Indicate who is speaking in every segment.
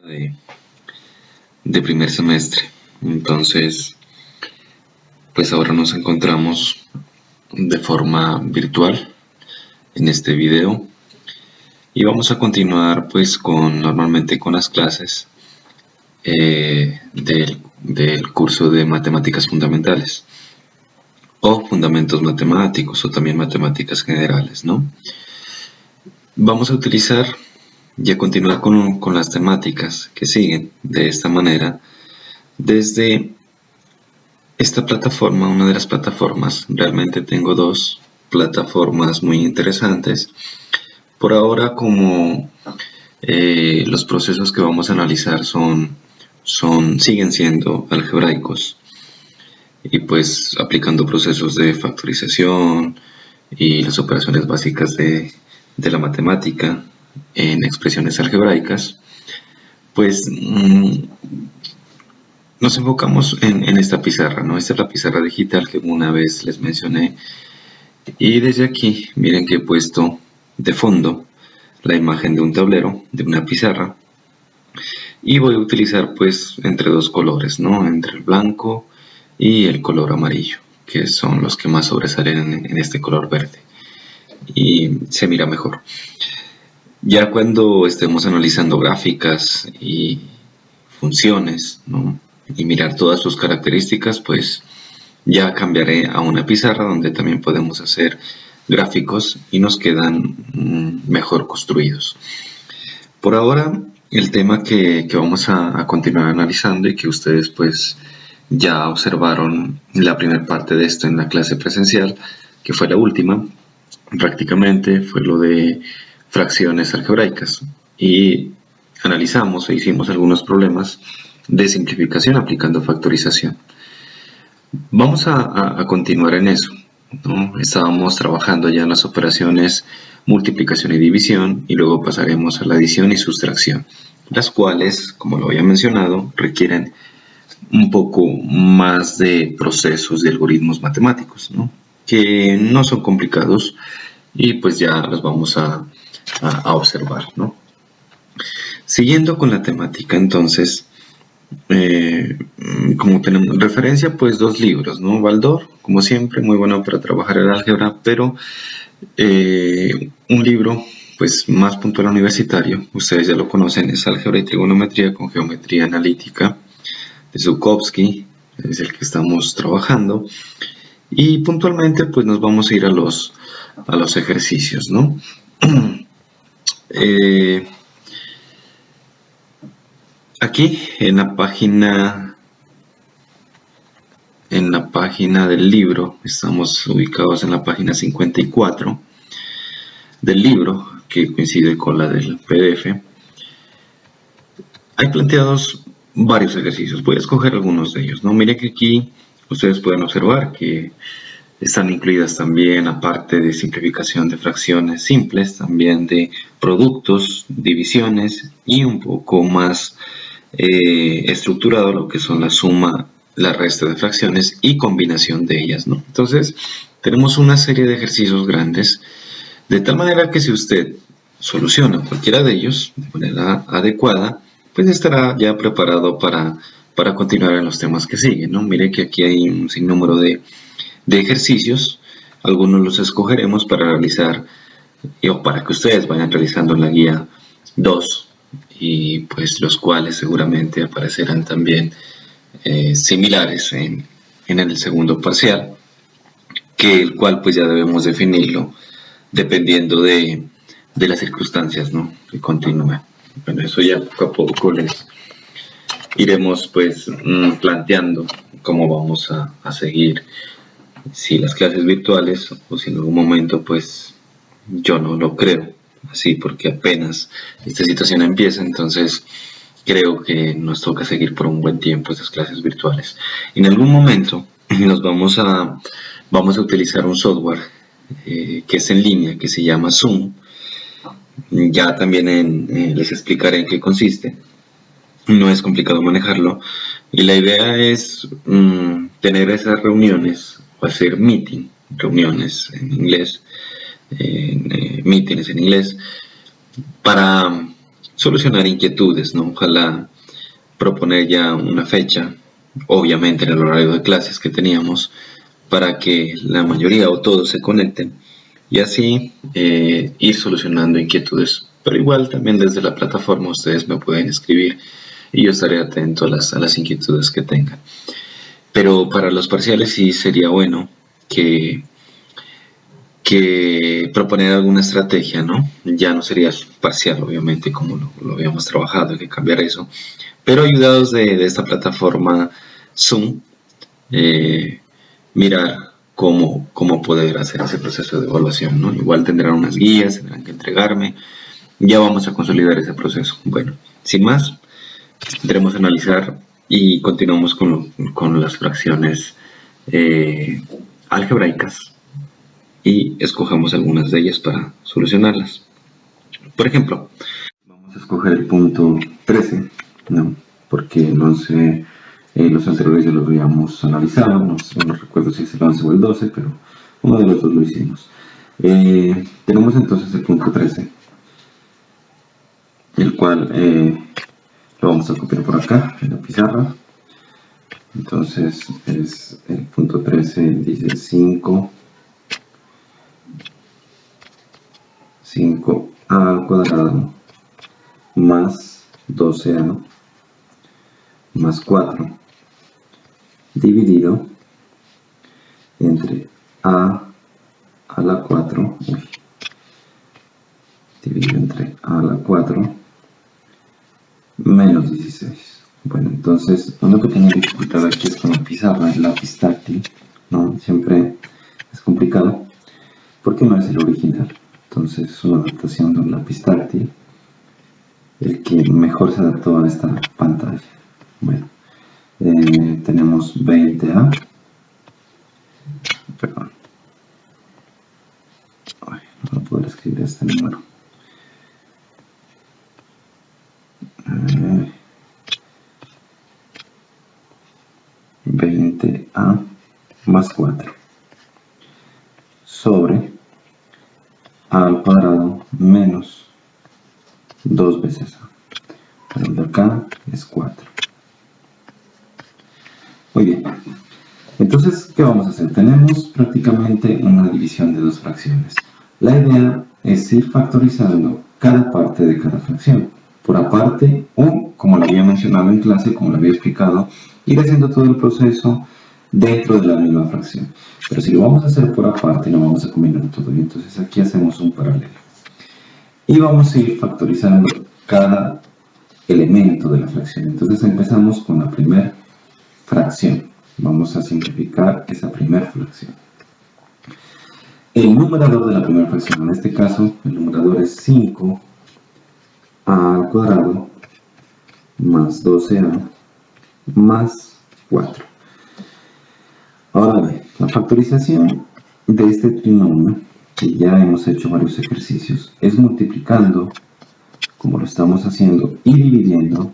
Speaker 1: de primer semestre. Entonces, pues ahora nos encontramos de forma virtual en este video y vamos a continuar pues normalmente con las clases del curso de matemáticas fundamentales o fundamentos matemáticos o también matemáticas generales, ¿no? Vamos a utilizar y a continuar con las temáticas que siguen de esta manera desde esta plataforma, una de las plataformas. Realmente tengo dos plataformas muy interesantes. Por ahora, como los procesos que vamos a analizar siguen siendo algebraicos y pues aplicando procesos de factorización y las operaciones básicas de la matemática en expresiones algebraicas, pues nos enfocamos en esta pizarra, ¿no? Esta es la pizarra digital que una vez les mencioné, y desde aquí miren que he puesto de fondo la imagen de un tablero, de una pizarra, y voy a utilizar pues entre dos colores, ¿no? Entre el blanco y el color amarillo, que son los que más sobresalen en este color verde y se mira mejor. Ya cuando estemos analizando gráficas y funciones, ¿no? Y mirar todas sus características, pues ya cambiaré a una pizarra donde también podemos hacer gráficos y nos quedan mejor construidos. Por ahora, el tema que vamos a continuar analizando y que ustedes pues ya observaron la primera parte de esto en la clase presencial, que fue la última, prácticamente fue lo de fracciones algebraicas, y analizamos e hicimos algunos problemas de simplificación aplicando factorización. Vamos a continuar en eso, ¿no? Estábamos trabajando ya en las operaciones multiplicación y división, y luego pasaremos a la adición y sustracción, las cuales, como lo había mencionado, requieren un poco más de procesos de algoritmos matemáticos, ¿no? Que no son complicados y pues ya los vamos a observar, ¿no? Siguiendo con la temática, entonces, como tenemos referencia, pues dos libros, ¿no? Baldor, como siempre, muy bueno para trabajar el álgebra, pero un libro pues más puntual universitario, ustedes ya lo conocen, es Álgebra y Trigonometría con Geometría Analítica de Zukovsky, es el que estamos trabajando, y puntualmente pues nos vamos a ir a los ejercicios, ¿no? Aquí en la página del libro, estamos ubicados en la página 54 del libro, que coincide con la del PDF. Hay planteados varios ejercicios, voy a escoger algunos de ellos, ¿no? Miren que aquí ustedes pueden observar que están incluidas también, aparte de simplificación de fracciones simples, también de productos, divisiones y un poco más estructurado lo que son la suma, la resta de fracciones y combinación de ellas, ¿no? Entonces tenemos una serie de ejercicios grandes, de tal manera que si usted soluciona cualquiera de ellos de manera adecuada, pues estará ya preparado para continuar en los temas que siguen, ¿no? Mire que aquí hay un sinnúmero de ejercicios, algunos los escogeremos para realizar o para que ustedes vayan realizando en la guía 2, y pues los cuales seguramente aparecerán también similares en el segundo parcial, que el cual pues ya debemos definirlo dependiendo de las circunstancias, ¿no? Que continúen. Bueno, eso ya poco a poco les iremos pues planteando cómo vamos a seguir, si las clases virtuales o si en algún momento pues yo no lo creo así, porque apenas esta situación empieza, entonces creo que nos toca seguir por un buen tiempo estas clases virtuales. En algún momento nos vamos a utilizar un software que es en línea, que se llama Zoom. Ya también les explicaré en qué consiste. No es complicado manejarlo, y la idea es tener esas reuniones o hacer reuniones en inglés, meetings en inglés, para solucionar inquietudes, ¿no? Ojalá proponer ya una fecha, obviamente en el horario de clases que teníamos, para que la mayoría o todos se conecten y así ir solucionando inquietudes. Pero igual también desde la plataforma ustedes me pueden escribir y yo estaré atento a las inquietudes que tengan. Pero para los parciales sí sería bueno que proponer alguna estrategia, ¿no? Ya no sería parcial, obviamente, como lo habíamos trabajado, hay que cambiar eso. Pero ayudados de esta plataforma Zoom, mirar cómo poder hacer ese proceso de evaluación, ¿no? Igual tendrán unas guías, tendrán que entregarme. Ya vamos a consolidar ese proceso. Bueno, sin más, tendremos que analizar y continuamos con las fracciones algebraicas y escogemos algunas de ellas para solucionarlas. Por ejemplo, vamos a escoger el punto 13, ¿no? Porque el 11, los anteriores ya los habíamos analizado, no recuerdo si es el 11 o el 12, pero uno de los dos lo hicimos. Tenemos entonces el punto 13, el cual lo vamos a copiar por acá en la pizarra. Entonces es el punto 13, dice 5 al cuadrado más 12a más 4 dividido entre a la 4 dividido entre a la 4 menos 16. Bueno, entonces lo que tengo dificultad aquí es con la pizarra, el lápiz táctil, ¿no? Siempre es complicado porque no es el original. Entonces es una adaptación de un lápiz táctil el que mejor se adaptó a esta pantalla. Bueno, tenemos 20A, perdón, no voy a poder escribir este número. 20A más 4 sobre a al cuadrado menos 2 veces a. El de acá es 4. Muy bien. Entonces, ¿qué vamos a hacer? Tenemos prácticamente una división de dos fracciones. La idea es ir factorizando cada parte de cada fracción por aparte o, como lo había mencionado en clase, como lo había explicado, ir haciendo todo el proceso dentro de la misma fracción. Pero si lo vamos a hacer por aparte, no vamos a combinar todo. Y entonces aquí hacemos un paralelo. Y vamos a ir factorizando cada elemento de la fracción. Entonces empezamos con la primera fracción. Vamos a simplificar esa primera fracción. El numerador de la primera fracción, en este caso, el numerador es 5 al cuadrado más 12a más 4. Ahora bien, la factorización de este trinomio, que ya hemos hecho varios ejercicios, es multiplicando, como lo estamos haciendo, y dividiendo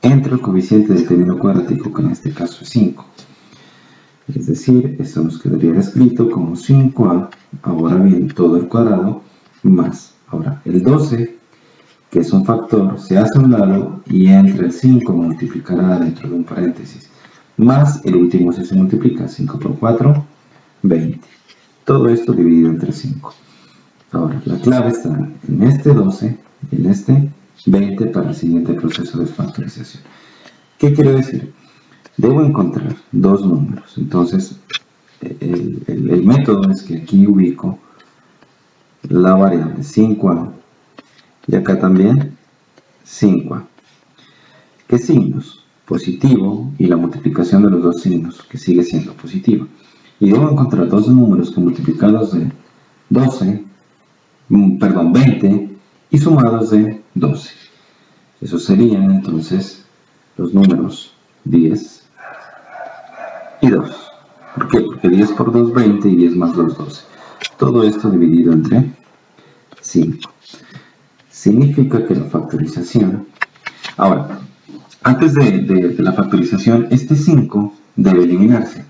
Speaker 1: entre el coeficiente del término cuadrático, que en este caso es 5. Es decir, esto nos quedaría escrito como 5a, ahora bien, todo el cuadrado, más, ahora, el 12, que es un factor, se hace a un lado y entre el 5 multiplicará dentro de un paréntesis, más el último se multiplica, 5 por 4, 20. Todo esto dividido entre 5. Ahora, la clave está en este 12 y en este 20 para el siguiente proceso de factorización. ¿Qué quiere decir? Debo encontrar dos números. Entonces, el método es que aquí ubico la variable 5a y acá también 5a. ¿Qué signos? Positivo y la multiplicación de los dos signos, que sigue siendo positiva. Y debo encontrar dos números que multiplicados de 20 y sumados de 12. Esos serían entonces los números 10 y 2. ¿Por qué? Porque 10 por 2, 20 y 10 más 2, 12. Todo esto dividido entre 5. Significa que la factorización... Ahora, antes de la factorización, este 5 debe eliminarse.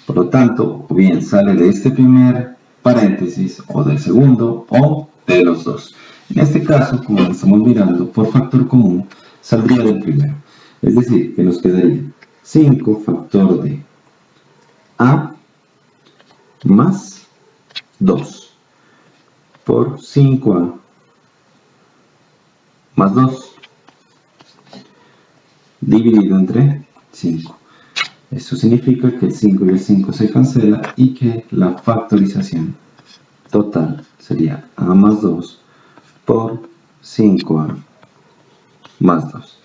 Speaker 1: Por lo tanto, o bien sale de este primer paréntesis, o del segundo, o de los dos. En este caso, como lo estamos mirando por factor común, saldría del primero. Es decir, que nos quedaría 5 factor de a más 2 por 5a más 2 dividido entre 5. Esto significa que el 5 y el 5 se cancela y que la factorización total sería a más 2 por 5a más 2.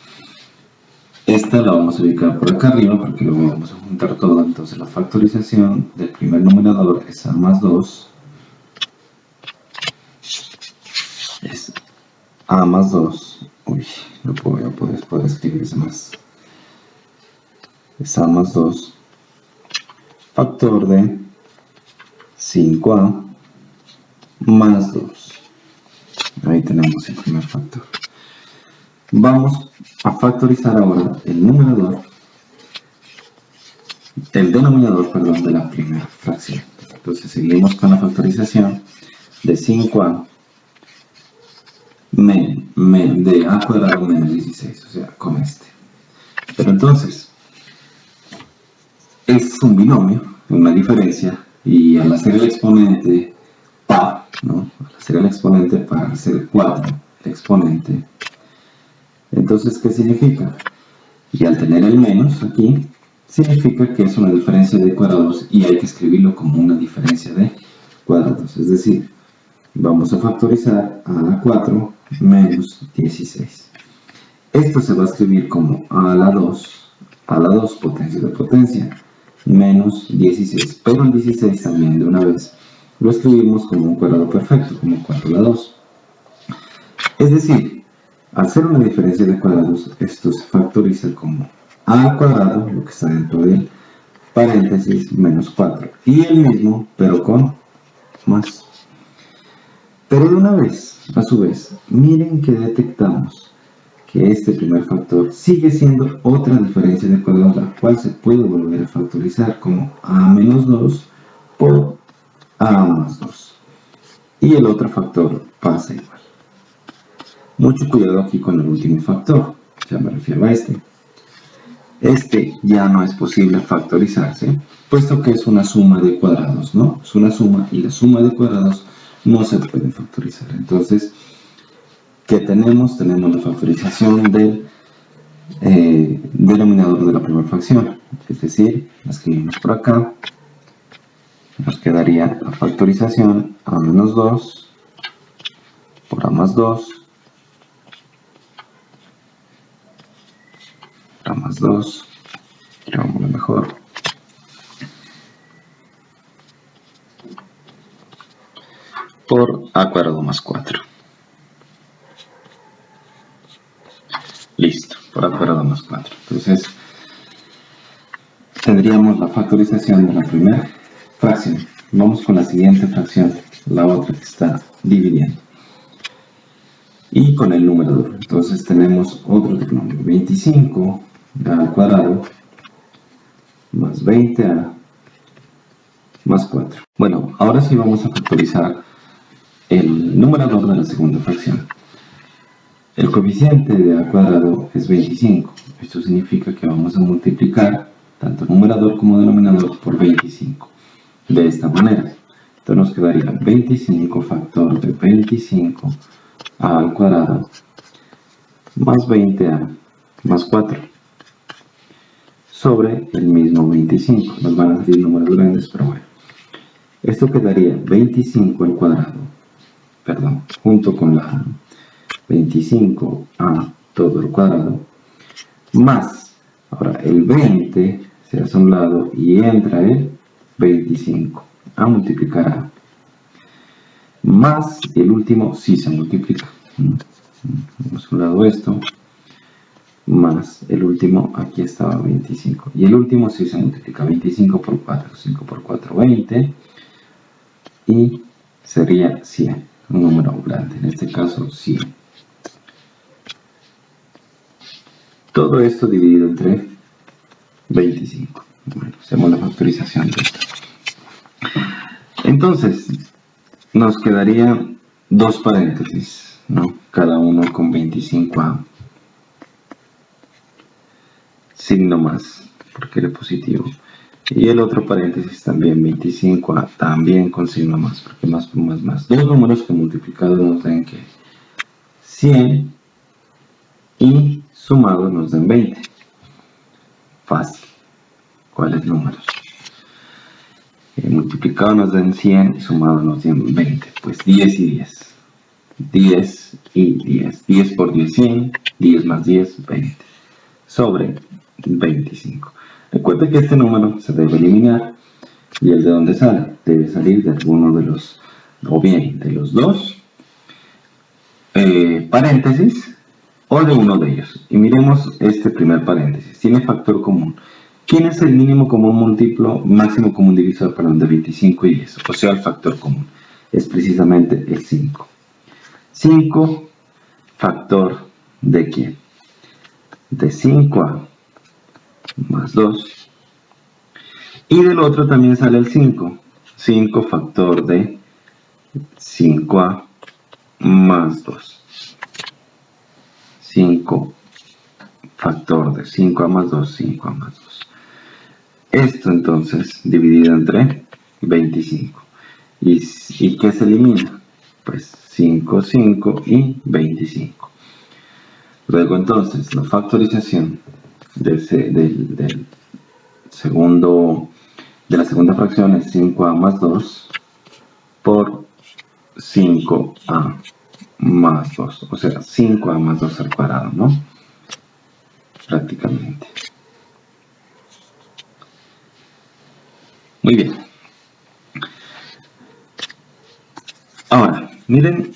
Speaker 1: Esta la vamos a ubicar por acá arriba porque luego vamos a juntar todo. Entonces la factorización del primer numerador es a más 2. Es a más 2. Uy, no voy a poder escribir eso más. Es a más 2 factor de 5a más 2. Ahí tenemos el primer factor. Vamos a factorizar ahora el denominador de la primera fracción. Entonces seguimos con la factorización de 5a de a cuadrado menos 16, o sea, con este. Pero entonces, es un binomio, una diferencia, y al hacer el exponente par, ¿no? Al hacer el exponente par, hacer 4, el exponente. Entonces, ¿qué significa? Y al tener el menos aquí, significa que es una diferencia de cuadrados y hay que escribirlo como una diferencia de cuadrados. Es decir, vamos a factorizar a la 4 menos 16. Esto se va a escribir como a la 2 potencia de potencia, menos 16. Pero el 16 también de una vez lo escribimos como un cuadrado perfecto, como 4 a la 2. Es decir, al ser una diferencia de cuadrados, esto se factoriza como a al cuadrado, lo que está dentro del paréntesis, menos 4. Y el mismo, pero con más. Pero de una vez, a su vez, miren que detectamos que este primer factor sigue siendo otra diferencia de cuadrados, la cual se puede volver a factorizar como a menos 2 por a más 2. Y el otro factor pasa igual. Mucho cuidado aquí con el último factor, ya me refiero a este. Este ya no es posible factorizarse, puesto que es una suma de cuadrados, ¿no? Es una suma y la suma de cuadrados no se puede factorizar. Entonces, ¿qué tenemos? Tenemos la factorización del denominador de la primera fracción. Es decir, la escribimos por acá. Nos quedaría la factorización a menos 2 por a más 2 por a más 2. Llevámoslo mejor. Por a cuadrado más 4. Listo, por a cuadrado más 4. Entonces, tendríamos la factorización de la primera fracción. Vamos con la siguiente fracción, la otra que está dividiendo. Y con el numerador. Entonces tenemos otro trinomio, 25 al cuadrado más 20a más 4. Bueno, ahora sí vamos a factorizar el numerador de la segunda fracción. El coeficiente de a cuadrado es 25. Esto significa que vamos a multiplicar tanto numerador como denominador por 25. De esta manera. Entonces nos quedaría 25 factor de 25 a al cuadrado más 20a más 4 sobre el mismo 25. Nos van a salir números grandes, pero bueno. Esto quedaría 25 al cuadrado, perdón, junto con la 25 a todo el cuadrado, más, ahora el 20 se hace a un lado y entra el 25 a multiplicar a, más el último sí se multiplica. Hemos a un lado esto, más el último, aquí estaba 25, y el último sí se multiplica, 25 por 4, 5 por 4, 20, y sería 100, un número grande, en este caso 100. Todo esto dividido entre 25. Bueno, hacemos la factorización de esto. Entonces, nos quedarían dos paréntesis. ¿no? Cada uno con 25A. Signo más, porque era positivo. Y el otro paréntesis también 25A, también con signo más, porque más por más más. Dos números que multiplicados nos den que 100 y sumados nos den 20. Fácil. ¿Cuáles números? Multiplicados nos den 100 y sumados nos den 20. Pues 10 y 10. 10 y 10. 10 por 10, 100. 10 más 10, 20. Sobre 25. Recuerde que este número se debe eliminar. ¿Y el de dónde sale? Debe salir de alguno de los, o bien de los dos paréntesis, o de uno de ellos. Y miremos este primer paréntesis. Tiene factor común. ¿Quién es el mínimo común múltiplo, máximo común divisor, perdón, de 25 y 10? O sea, el factor común. Es precisamente el 5. 5, factor ¿de quién? De 5A más 2. Y del otro también sale el 5. 5 factor de 5A más 2. 5 factor de 5A más 2, 5A más 2. Esto entonces dividido entre 25. ¿Y qué se elimina? Pues 5, 5 y 25. Luego entonces la factorización de la segunda fracción es 5A más 2 por 5A más 2. O sea, 5A más 2 al cuadrado, ¿no? Prácticamente. Muy bien. Ahora, miren,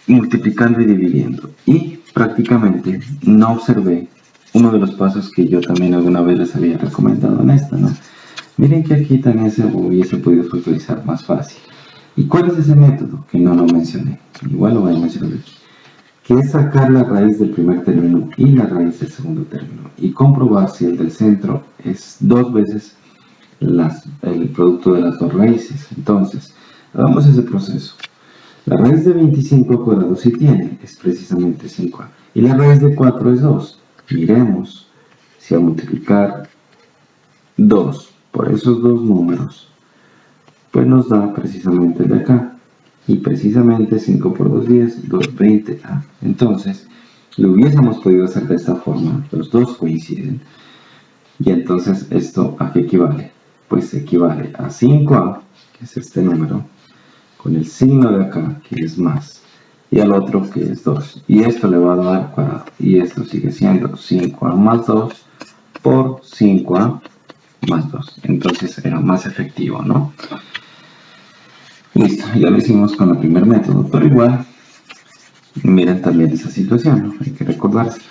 Speaker 1: multiplicando y dividiendo. Y prácticamente no observé uno de los pasos que yo también alguna vez les había recomendado en esta, ¿no? Miren que aquí también se hubiese podido factorizar más fácil. ¿Y cuál es ese método? Que no lo mencioné. Igual lo voy a mencionar aquí. Que es sacar la raíz del primer término y la raíz del segundo término. Y comprobar si el del centro es 2 veces el producto de las dos raíces. Entonces, hagamos ese proceso. La raíz de 25 al cuadrado sí tiene, es precisamente 5A. Y la raíz de 4 es 2. Miremos si al multiplicar 2 por esos dos números, pues nos da precisamente de acá. Y precisamente 5 por 2, 10, 2, 20A. Entonces, lo hubiésemos podido hacer de esta forma. Los dos coinciden. Y entonces, ¿esto a qué equivale? Pues equivale a 5A, que es este número, con el signo de acá, que es más, y al otro, que es 2. Y esto le va a dar al cuadrado. Y esto sigue siendo 5A más 2 por 5A más 2. Entonces era más efectivo, ¿no? Listo, ya lo hicimos con el primer método, pero igual, miren también esa situación, ¿no? Hay que recordarse.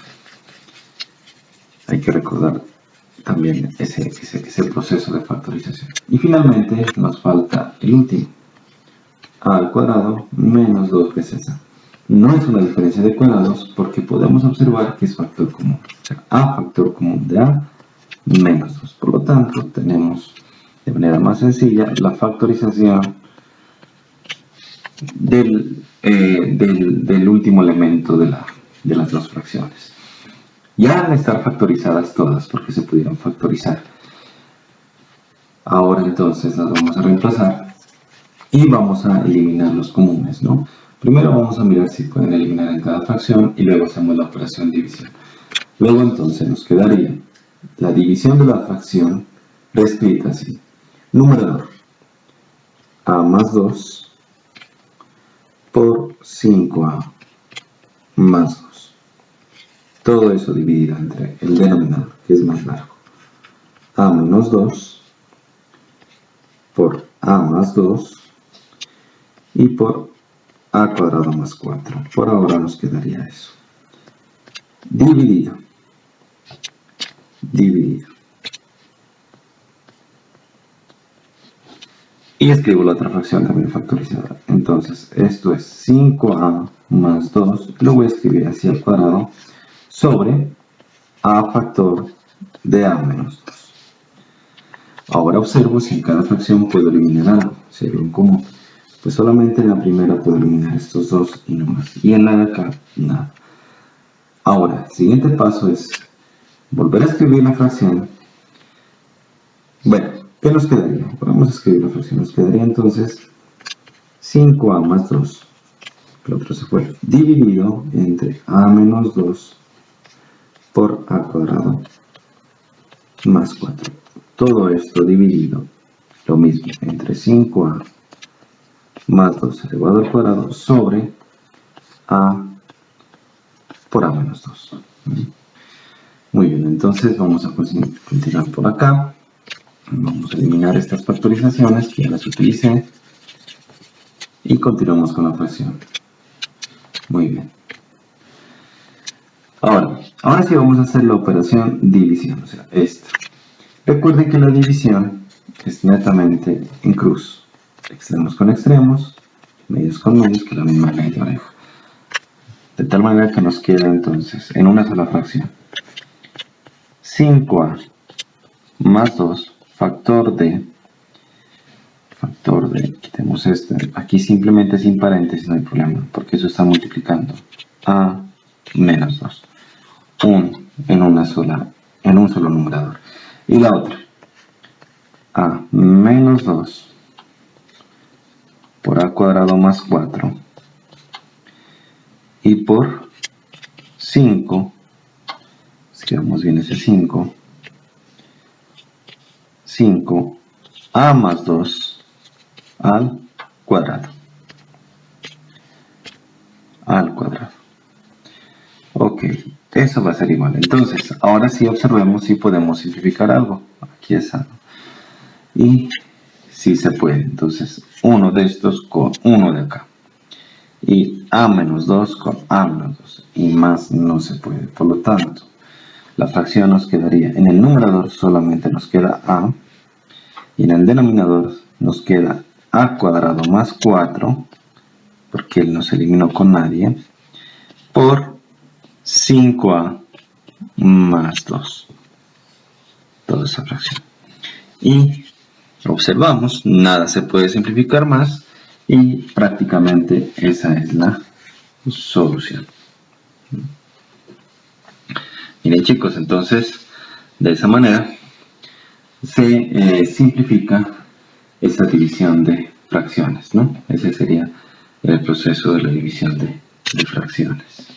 Speaker 1: Hay que recordar también ese proceso de factorización. Y finalmente nos falta el último. A al cuadrado menos 2 veces A. No es una diferencia de cuadrados porque podemos observar que es factor común. O sea, A factor común de A menos 2. Por lo tanto, tenemos de manera más sencilla la factorización del último elemento de las dos fracciones. Ya al estar factorizadas todas, porque se pudieron factorizar, ahora entonces las vamos a reemplazar y vamos a eliminar los comunes, ¿no? Primero vamos a mirar si pueden eliminar en cada fracción y luego hacemos la operación división. Luego entonces nos quedaría la división de la fracción reescrita así. Numerador, A más 2 por 5A más 2. Todo eso dividido entre el denominador, que es más largo. A menos 2 por A más 2 y por A cuadrado más 4. Por ahora nos quedaría eso. Dividido. Y escribo la otra fracción también factorizada. Entonces, esto es 5A más 2. Lo voy a escribir así al cuadrado sobre A factor de A menos 2. Ahora observo si en cada fracción puedo eliminar algo, sería un común. pues solamente en la primera puedo eliminar estos dos y no más. Y en la de acá, nada. Ahora, el siguiente paso es volver a escribir la fracción. Bueno, ¿qué nos quedaría? Podemos escribir la fracción. Nos quedaría entonces 5a más 2. El otro se fue. Dividido entre a menos 2 por a cuadrado más 4. Todo esto dividido, lo mismo, entre 5a más 2 elevado al cuadrado sobre a por a menos 2. Muy bien, entonces vamos a continuar por acá. Vamos a eliminar estas factorizaciones que ya las utilicé y continuamos con la fracción. Muy bien. Ahora sí vamos a hacer la operación división, o sea, esta. Recuerden que la división es netamente en cruz. Extremos con extremos, medios con medios, que es la misma ley de oreja. De tal manera que nos queda entonces en una sola fracción 5a más 2 factor de, quitemos este, aquí simplemente sin paréntesis no hay problema, porque eso está multiplicando a menos 2, en un solo numerador. Y la otra, a menos 2 por a cuadrado más 4 y por 5, escribamos bien ese 5, 5a más 2 al cuadrado. Ok, eso va a ser igual. Entonces, ahora sí observemos si podemos simplificar algo. Aquí está. Y sí se puede. Entonces, uno de estos con uno de acá. Y a menos 2 con a menos 2. Y más no se puede. Por lo tanto, la fracción nos quedaría, en el numerador solamente nos queda a. Y en el denominador nos queda a cuadrado más 4. Porque él no se eliminó con nadie. Por 5a más 2. Toda esa fracción. Y observamos, nada se puede simplificar más y prácticamente esa es la solución. Miren chicos, entonces de esa manera se simplifica esa división de fracciones, ¿no? Ese sería el proceso de la división de fracciones.